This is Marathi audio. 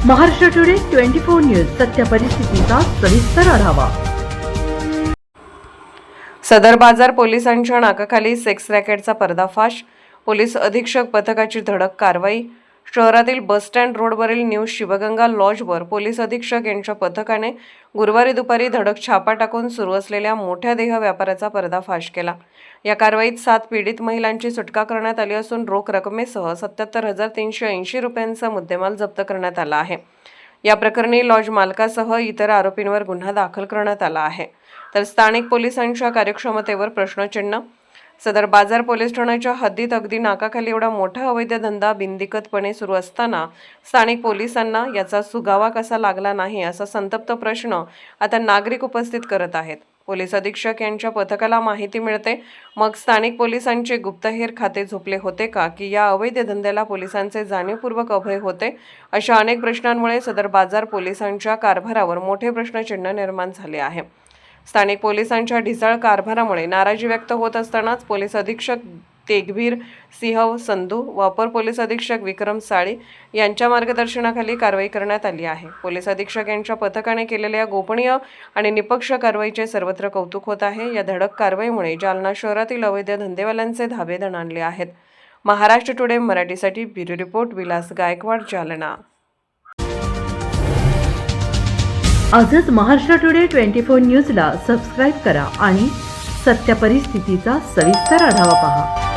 महाराष्ट्र टुडे 24 न्यूज सत्य परिस्थितीचा सविस्तर आढावा। सदर बाजार पोलिसांच्या नाकाखाली सेक्स रॅकेटचा पर्दाफाश, पोलीस अधीक्षक पथकाची धडक कारवाई। शहरातील बस स्टँड रोडवरील न्यू शिवगंगा लॉजवर पोलीस अधीक्षक यांच्या पथकाने गुरुवारी दुपारी धडक छापा टाकून सुरू असलेल्या मोठ्या देह व्यापाराचा पर्दाफाश केला। या कारवाईत 7 पीडित महिलांची सुटका करण्यात आली असून रोख रकमेसह 77,380 रुपयांचा मुद्देमाल जप्त करण्यात आला आहे। या प्रकरणी लॉज मालकासह इतर आरोपींवर गुन्हा दाखल करण्यात आला आहे, तर स्थानिक पोलिसांच्या कार्यक्षमतेवर प्रश्नचिन्ह। सदर बाजार पोलीस ठाण्याच्या हद्दीत अगदी नाकाखाली एवढा मोठा अवैध धंदा बिनदिक्कतपणे सुरू असताना स्थानिक पोलिसांना याचा सुगावा कसा लागला नाही असा संतप्त प्रश्न आता नागरिक उपस्थित करत आहेत। पोलीस अधीक्षक यांच्या पथकाला माहिती मिळते, मग स्थानिक पोलिसांचे गुप्तहेर खाते झोपले होते का, की या अवैध धंद्याला पोलिसांचे जाणीवपूर्वक अभय होते? अशा अनेक प्रश्नांमुळे सदर बाजार पोलिसांच्या कारभारावर मोठे प्रश्नचिन्ह निर्माण झाले आहे। स्थानिक पोलिसांच्या ढिसाळ कारभारामुळे नाराजी व्यक्त होत असतानाच पोलीस अधीक्षक तेगवीर सिंह संधू व अपर पोलीस अधीक्षक विक्रम साळी यांच्या मार्गदर्शनाखाली कारवाई करण्यात आली आहे। पोलीस अधीक्षक यांच्या पथकाने केलेल्या गोपनीय आणि निपक्ष कारवाईचे सर्वत्र कौतुक होत आहे। या धडक कारवाईमुळे जालना शहरातील अवैध धंदेवाल्यांचे धाबे दणाणले आहेत। महाराष्ट्र टुडे मराठीसाठी ब्युरो रिपोर्ट विलास गायकवाड, जालना। आजच महाराष्ट्र टुडे 24 न्यूजला सबस्क्राईब करा आणि सत्य परिस्थितीचा सविस्तर आढावा पहा।